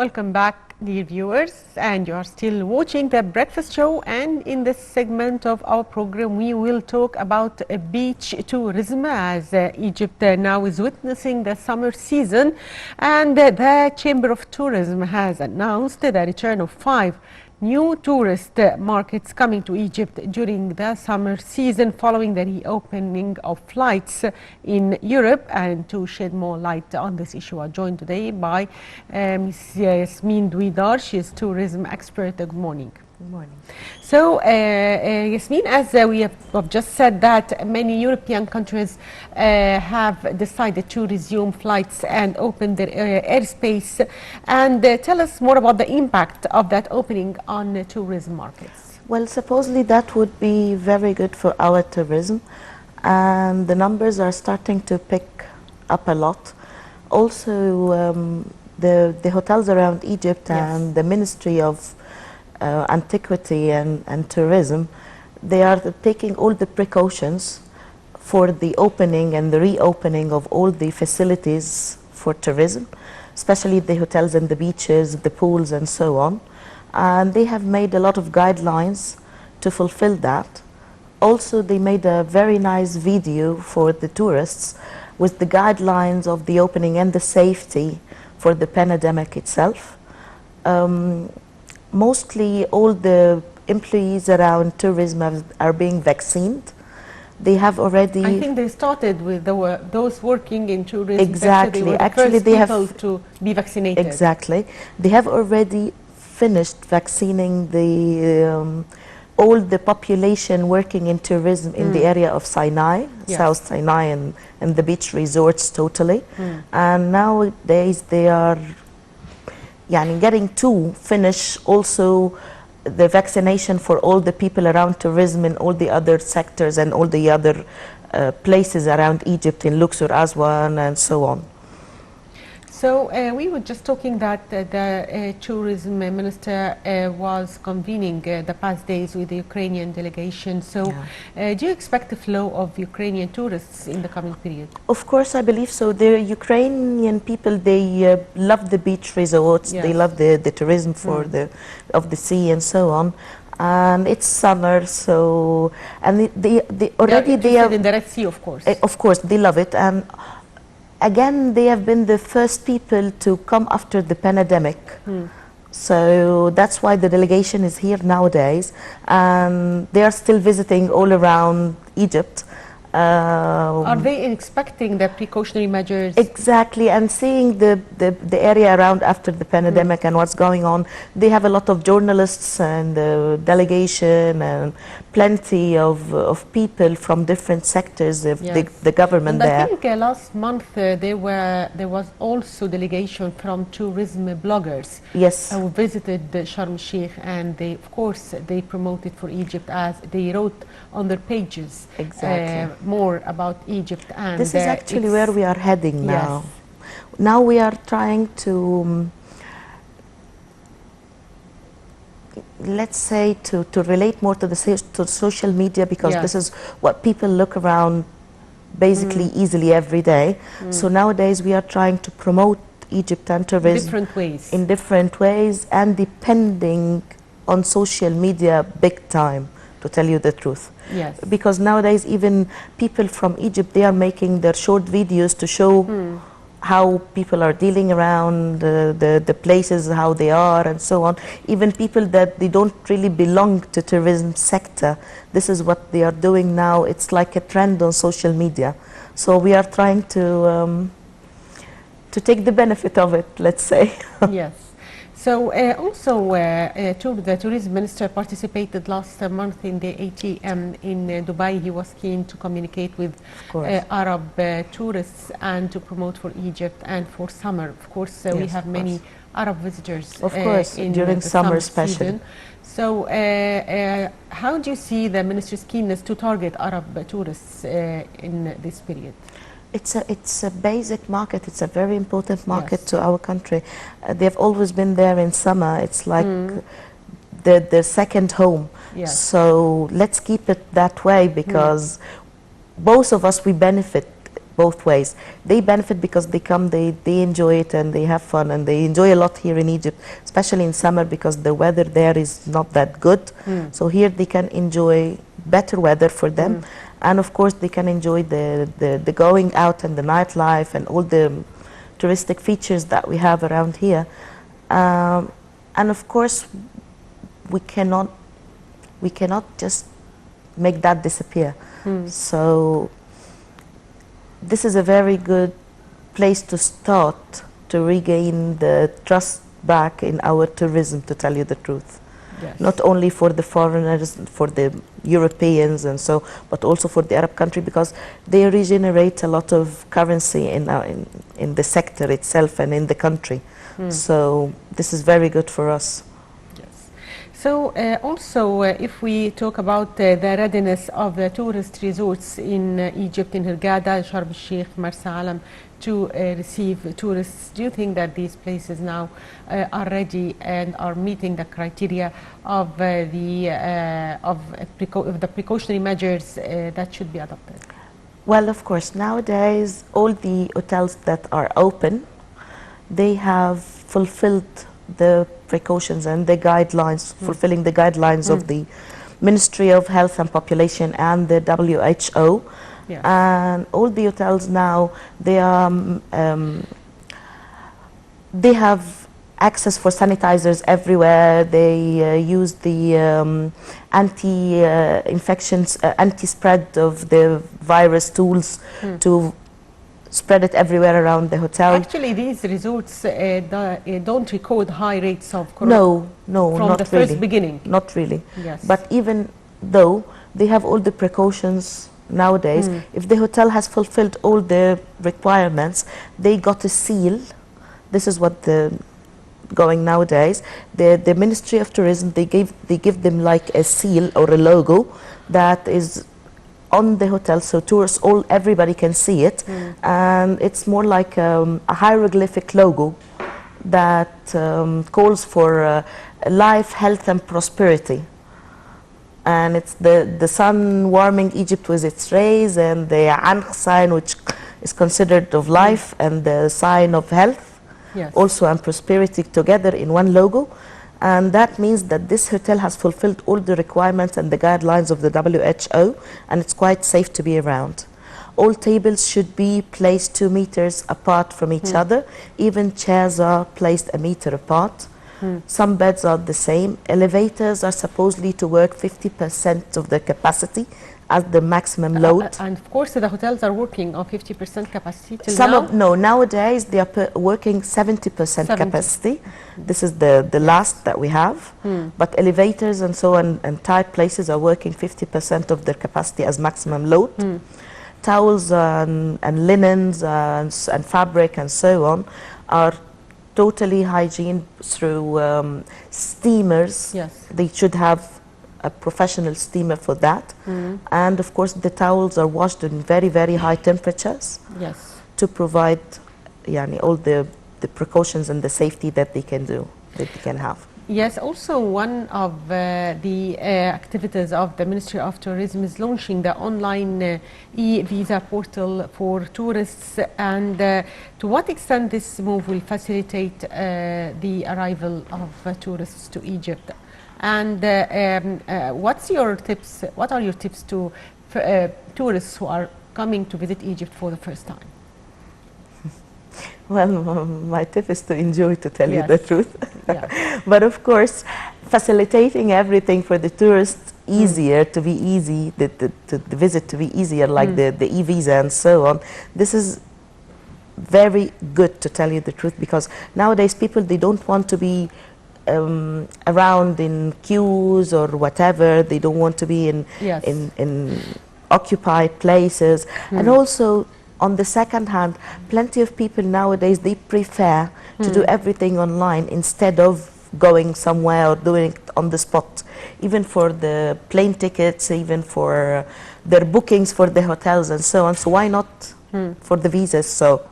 Welcome back, dear viewers, and you are still watching the Breakfast Show. And in this segment of our program, we will talk about beach tourism, as Egypt now is witnessing the summer season, and the Chamber of Tourism has announced the return of 5 new tourist markets coming to Egypt during the summer season following the reopening of flights in Europe. And to shed more light on this issue, I'm joined today by Ms. Yasmine Dwiedar. She is tourism expert. Good morning. Good morning. So, Yasmine, as we have just said that many European countries have decided to resume flights and open their airspace, and tell us more about the impact of that opening on tourism markets. Well, supposedly that would be very good for our tourism, and the numbers are starting to pick up a lot. Also, the hotels around Egypt and the Ministry of Antiquity and Tourism, they are taking all the precautions for the opening and the reopening of all the facilities for tourism, especially the hotels and the beaches, the pools and so on. And they have made a lot of guidelines to fulfill that. Also, they made a very nice video for the tourists with the guidelines of the opening and the safety for the pandemic itself. Mostly all the employees around tourism are being vaccinated. They have already... I think they started with those working in tourism. Exactly. Actually, they have to be vaccinated. Exactly. They have already finished vaccinating the all the population working in tourism in the area of Sinai, South Sinai, and the beach resorts totally. And nowadays they are getting to finish also the vaccination for all the people around tourism in all the other sectors and all the other places around Egypt, in Luxor, Aswan, and so on. So we were just talking that the tourism minister was convening the past days with the Ukrainian delegation. So do you expect the flow of Ukrainian tourists in the coming period? Of course, I believe so. The Ukrainian people, they love the beach resorts. They love the tourism for of the sea and so on. And it's summer, so they already they are in the Red Sea, of course. Of course, they love it. And again, they have been the first people to come after the pandemic. So that's why the delegation is here nowadays. And they are still visiting all around Egypt. Are they expecting the precautionary measures? Exactly, and seeing the area around after the pandemic and what's going on. They have a lot of journalists and delegation and plenty of people from different sectors of the government and there. I think last month there was also delegation from tourism bloggers who visited Sharm el-Sheikh, and they, of course, they promoted for Egypt, as they wrote on their pages more about Egypt. And this is actually where we are heading now. Now we are trying to let's say to relate more to the social media, because this is what people look around basically easily every day. So nowadays we are trying to promote Egypt and tourism in different ways, and depending on social media big time, to tell you the truth. Because nowadays even people from Egypt, they are making their short videos to show how people are dealing around the places, how they are, and so on. Even people that they don't really belong to tourism sector, this is what they are doing now. It's like a trend on social media. So we are trying to take the benefit of it, let's say. Yes. So also the tourism minister participated last month in the ATM in Dubai. He was keen to communicate with Arab tourists and to promote for Egypt and for summer. Of course, we have many Arab visitors in during summer especially. Season. So how do you see the minister's keenness to target Arab tourists in this period? It's a basic market. It's a very important market to our country. They've always been there in summer. It's like the second home. So let's keep it that way, because both of us, we benefit both ways. They benefit because they come, they enjoy it and they have fun, and they enjoy a lot here in Egypt, especially in summer because the weather there is not that good. So here they can enjoy better weather for them, and of course they can enjoy the going out and the nightlife and all the touristic features that we have around here. And of course we cannot just make that disappear. So this is a very good place to start to regain the trust back in our tourism, to tell you the truth. Yes. Not only for the foreigners, for the Europeans and so, but also for the Arab country, because they regenerate a lot of currency in the sector itself and in the country. So this is very good for us. So also, if we talk about the readiness of the tourist resorts in Egypt, in Hurghada, Sharm el-Sheikh, Marsa Alam, to receive tourists, do you think that these places now are ready and are meeting the criteria of the precautionary measures that should be adopted? Well, of course, nowadays all the hotels that are open, they have fulfilled the precautions and the guidelines, fulfilling the guidelines of the Ministry of Health and Population and the WHO. Yes. And all the hotels now, they have access for sanitizers everywhere. They use the anti-infections, anti-spread of the virus tools to spread it everywhere around the hotel. Actually, these resorts don't record high rates of corona. No, from not the really. first beginning. Not really. Yes. But even though they have all the precautions nowadays, if the hotel has fulfilled all the requirements, they got a seal. This is what going nowadays. The Ministry of Tourism, they give them like a seal or a logo that is on the hotel, so tourists, everybody can see it, and it's more like a hieroglyphic logo that calls for life, health, and prosperity. And it's the sun warming Egypt with its rays, and the Ankh sign, which is considered of life, and the sign of health, also, and prosperity together in one logo. And that means that this hotel has fulfilled all the requirements and the guidelines of the WHO, and it's quite safe to be around. All tables should be placed 2 meters apart from each other. Even chairs are placed 1 meter apart. Some beds are the same. Elevators are supposedly to work 50% of their capacity as the maximum load. And of course, the hotels are working on 50% capacity till now? Nowadays they are working 70% capacity. This is the last that we have. But elevators and so on and tight places are working 50% of their capacity as maximum load. Towels and linens and fabric and so on are totally hygiene through steamers. Yes. They should have a professional steamer for that. And of course the towels are washed in very, very high temperatures. Yes. To provide all the precautions and the safety that they can do, that they can have. Yes, also one of the activities of the Ministry of Tourism is launching the online e-visa portal for tourists, and to what extent this move will facilitate the arrival of tourists to Egypt? And what are your tips to tourists who are coming to visit Egypt for the first time? Well, my tip is to enjoy, to tell you the truth. But of course, facilitating everything for the tourists easier, to be easy, the visit to be easier, like the e-visa and so on. This is very good, to tell you the truth, because nowadays people, they don't want to be around in queues or whatever. They don't want to be in occupied places. And also, on the second hand, plenty of people nowadays, they prefer to do everything online instead of going somewhere or doing it on the spot. Even for the plane tickets, even for their bookings for the hotels and so on. So why not for the visas? So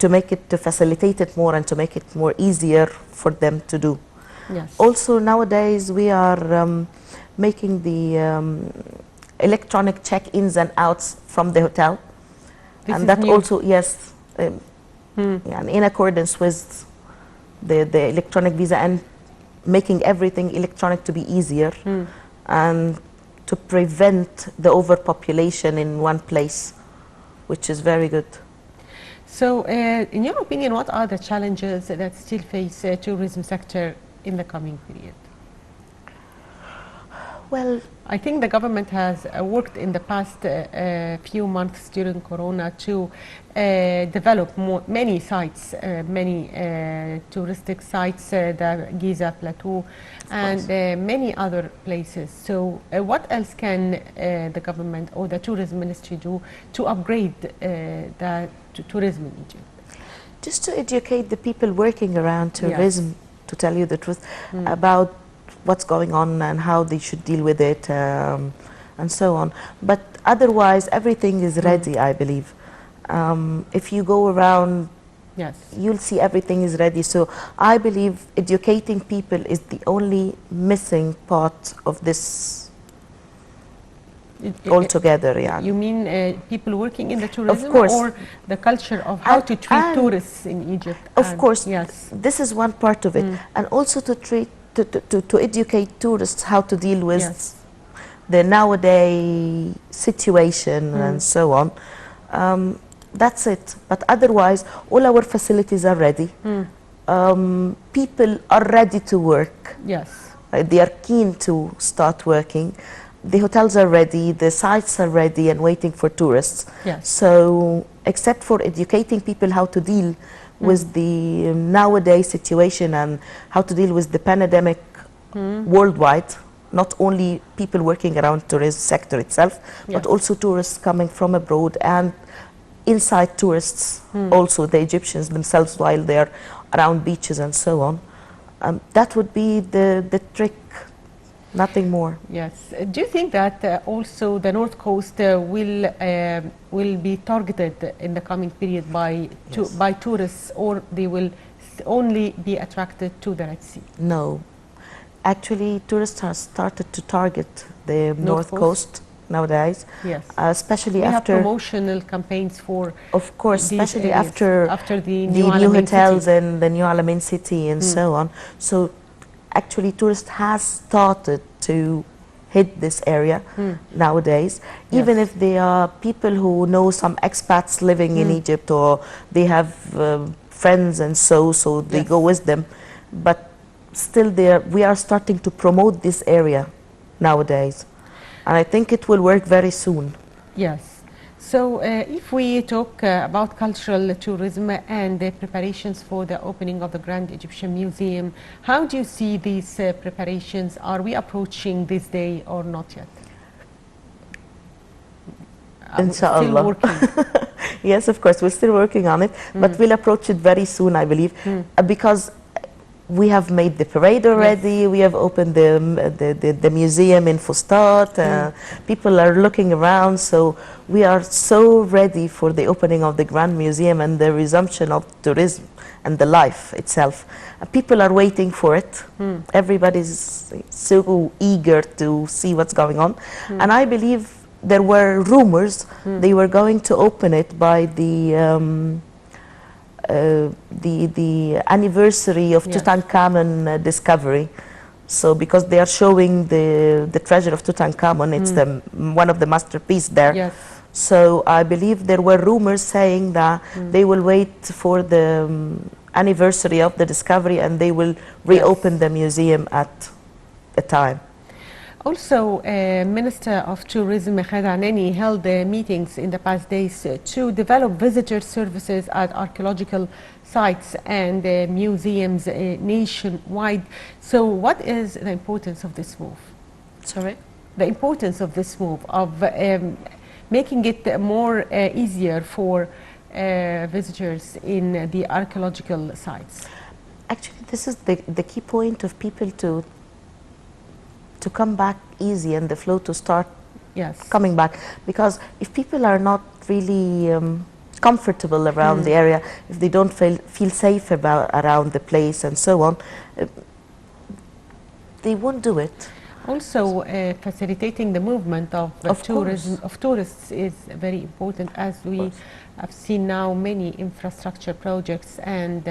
to facilitate it more and to make it more easier for them to do. Yes. Also nowadays we are making the electronic check-ins and outs from the hotel. and that new. also, yes, yeah, and in accordance with the electronic visa and making everything electronic to be easier and to prevent the overpopulation in one place, which is very good. So, in your opinion, what are the challenges that still face tourism sector in the coming period? Well, I think the government has worked in the past few months during Corona to develop many sites, many touristic sites, the Giza Plateau, and many other places. So, what else can the government or the tourism ministry do to upgrade the tourism in Egypt? Just to educate the people working around tourism, Yes. to tell you the truth, about what's going on and how they should deal with it, and so on. But otherwise, everything is ready, I believe. If you go around, Yes. you'll see everything is ready. So I believe educating people is the only missing part of this altogether. Yeah. You mean people working in the tourism, course. or the culture of how to treat tourists in Egypt? Of course, yes. This is one part of it, and also to educate tourists how to deal with Yes. the nowadays situation and so on. That's it. But otherwise, all our facilities are ready. People are ready to work. Yes. They are keen to start working. The hotels are ready, the sites are ready and waiting for tourists. Yes. So, except for educating people how to deal with the nowadays situation and how to deal with the pandemic worldwide, not only people working around tourism sector itself, but also tourists coming from abroad and inside tourists, also the Egyptians themselves while they are around beaches and so on. That would be the trick. Nothing more. Yes. Do you think that also the North Coast will be targeted in the coming period by tourists, or they will only be attracted to the Red Sea? No. Actually, tourists have started to target the North Coast nowadays. Yes. Especially we after have promotional campaigns for. Of course, especially areas, after the new hotels city. and the new Alamein city and so on. So actually tourists has started to hit this area nowadays, even if they are people who know some expats living in Egypt, or they have friends and so they go with them, but still we are starting to promote this area nowadays, and I think it will work very soon. Yes. So if we talk about cultural tourism and the preparations for the opening of the Grand Egyptian Museum, how do you see these preparations? Are we approaching this day or not yet? Inshallah. Still working. Yes, of course, we're still working on it, but we'll approach it very soon, I believe, because we have made the parade already. We have opened the museum in Fustat. People are looking around, so we are so ready for the opening of the Grand Museum and the resumption of tourism and the life itself. People are waiting for it. Everybody's so eager to see what's going on, and I believe there were rumors they were going to open it by the anniversary of Tutankhamun discovery. So because they are showing the treasure of Tutankhamun, it's one of the masterpieces there. Yes. So I believe there were rumors saying that they will wait for the anniversary of the discovery and they will reopen the museum at a time. Also, Minister of Tourism Khaled Anani held meetings in the past days to develop visitor services at archaeological sites and museums nationwide. So what is the importance of this move? Sorry? The importance of this move of making it more easier for visitors in the archaeological sites. Actually, this is the key point of people to come back easy and the flow to start coming back, because if people are not really comfortable around the area, if they don't feel safe around the place and so on, they won't do it. Also, facilitating the movement of tourism of tourists is very important, as we have seen now many infrastructure projects, and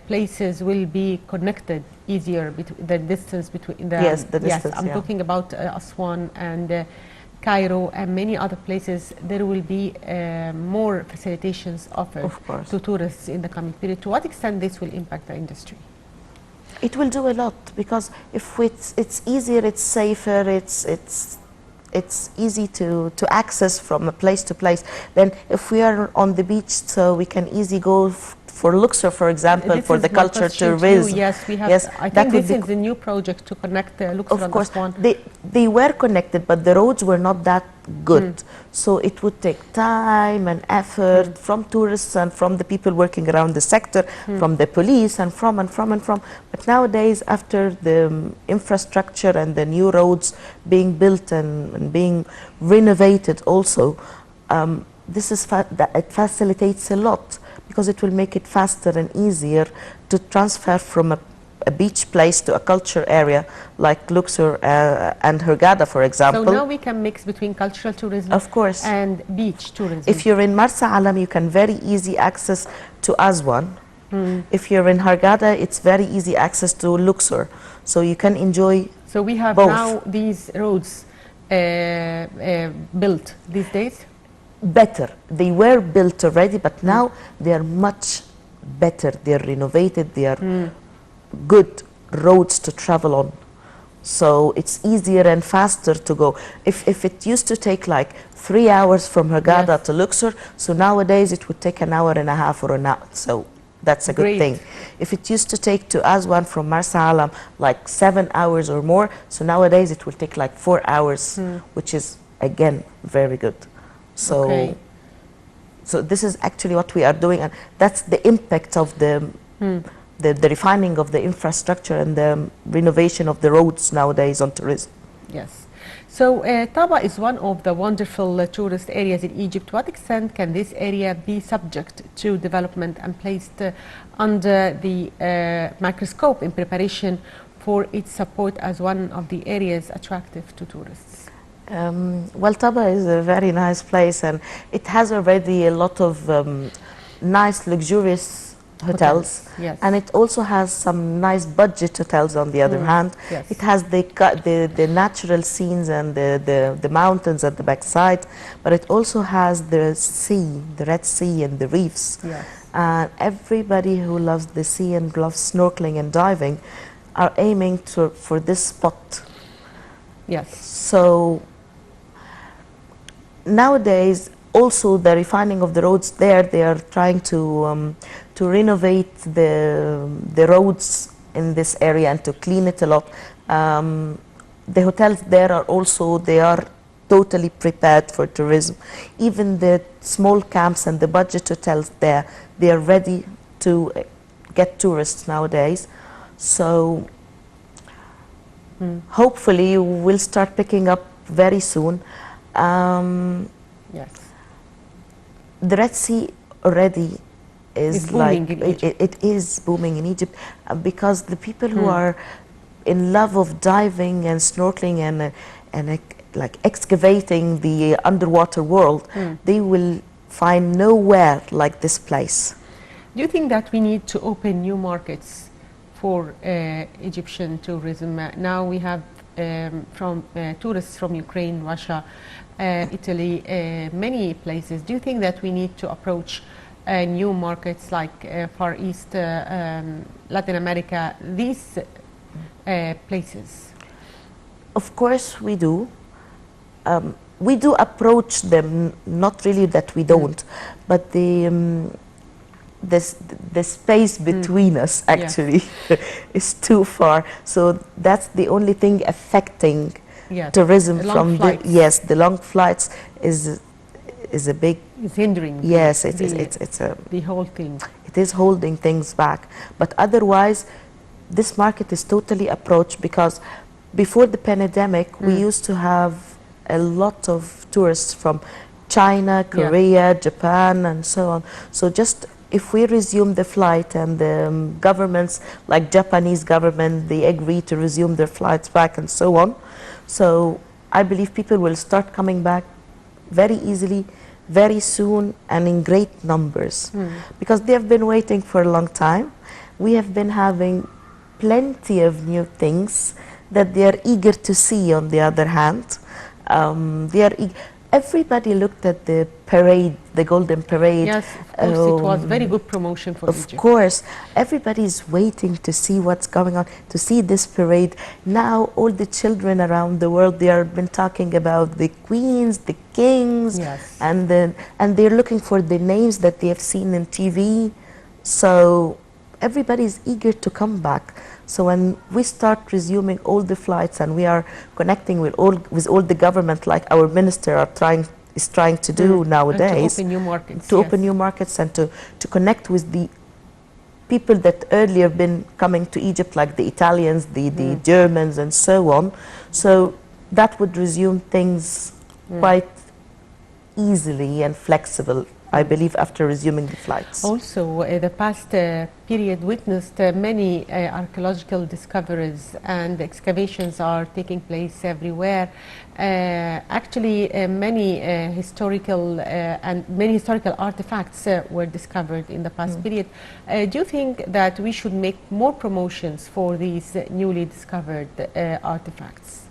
places will be connected easier, the distance between the distance, I'm talking about Aswan and Cairo and many other places. There will be more facilitations offered to tourists in the coming period. To what extent this will impact the industry? It will do a lot, because if it's easier, it's safer, it's easy to access from a place to place. Then if we are on the beach, so we can easily go for Luxor, for example, this for the culture tourism. Yes, we have. Yes, I think this is the new project to connect Luxor and Aswan. They were connected, but the roads were not that good. So it would take time and effort from tourists and from the people working around the sector, from the police and from. But nowadays, after the infrastructure and the new roads being built and being renovated also, it facilitates a lot, because it will make it faster and easier to transfer from a beach place to a culture area like Luxor and Hurghada, for example. So now we can mix between cultural tourism, of course, and beach tourism. If you're in Marsa Alam, you can very easy access to Aswan. If you're in Hurghada, it's very easy access to Luxor. So you can enjoy So we have both. Now these roads built these days? Better. They were built already, but now they are much better. They are renovated. They are good roads to travel on. So it's easier and faster to go. If it used to take like 3 hours from Hurghada to Luxor, so nowadays it would take an hour and a half or an hour. So that's a good thing. If it used to take to Aswan from Marsa Alam like 7 hours or more, so nowadays it will take like 4 hours, which is again very good. So, so this is actually what we are doing, and that's the impact of the refining of the infrastructure and the renovation of the roads nowadays on tourism. Yes. So Taba is one of the wonderful tourist areas in Egypt. To what extent can this area be subject to development and placed under the microscope in preparation for its support as one of the areas attractive to tourists? Well, Taba is a very nice place, and it has already a lot of nice, luxurious hotels. Yes. And it also has some nice budget hotels on the other hand. Yes. It has the natural scenes and the mountains at the backside, but it also has the sea, the Red Sea and the reefs. Yes. And everybody who loves the sea and loves snorkeling and diving are aiming for this spot. Yes. So nowadays, also the refining of the roads there, they are trying to renovate the roads in this area and to clean it a lot. The hotels there are also, they are totally prepared for tourism. Even the small camps and the budget hotels there, they are ready to get tourists nowadays. So hopefully we'll start picking up very soon. Yes. The Red Sea already is like it is booming in Egypt, because the people who are in love of diving and snorkeling and like excavating the underwater world, they will find nowhere like this place. Do you think that we need to open new markets for Egyptian tourism? Now we have from tourists from Ukraine, Russia, Italy, many places. Do you think that we need to approach new markets like Far East, Latin America, these places? Of course we do. We do approach them, not really that we don't, but the space between us actually is too far. So that's the only thing affecting tourism from the long flights is a big. It's hindering. Yes, it's the whole thing. It is holding things back, but otherwise, this market is totally approached, because before the pandemic, we used to have a lot of tourists from China, Korea, Japan, and so on. So just if we resume the flight and the governments, like Japanese government, they agree to resume their flights back and so on. So I believe people will start coming back very easily, very soon, and in great numbers. Because they have been waiting for a long time. We have been having plenty of new things that they are eager to see. On the other hand, everybody looked at the parade, the Golden Parade. Yes, of course, it was very good promotion for Egypt. Of course, everybody is waiting to see what's going on, to see this parade. Now, all the children around the world, they have been talking about the queens, the kings, yes. and they're looking for the names that they have seen in TV. So everybody is eager to come back. So when we start resuming all the flights and we are connecting with all the government, like our minister is trying to do nowadays, to open new markets, to open new markets and to connect with the people that earlier have been coming to Egypt, like the Italians, the Germans, and so on. So that would resume things quite easily and flexible, I believe, after resuming the flights. Also, the past period witnessed many archaeological discoveries, and excavations are taking place everywhere. Actually, many historical artifacts were discovered in the past period. Do you think that we should make more promotions for these newly discovered artifacts?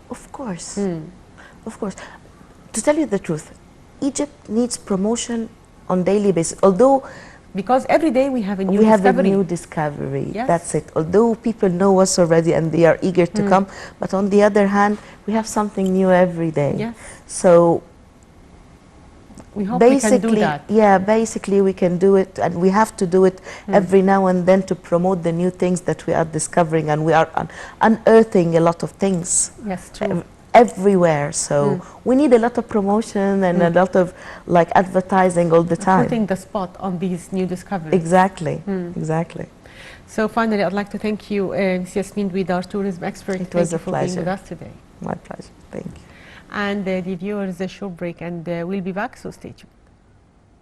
Of course, of course. To tell you the truth, Egypt needs promotion on daily basis. Although, because every day we have a new discovery. Yes. That's it. Although people know us already and they are eager to come, but on the other hand, we have something new every day. Yes. So we hope we can do that. Yeah, basically we can do it, and we have to do it every now and then to promote the new things that we are discovering, and we are unearthing a lot of things. Yes, true. Everywhere, so we need a lot of promotion and a lot of like advertising all the time. Putting the spot on these new discoveries. Exactly, exactly. So finally, I'd like to thank you, Ms. Yasmine Dwiedar, tourism expert. It was a pleasure. For being with us today. My pleasure. Thank you. And the viewers, a short break, and we'll be back, so stay tuned.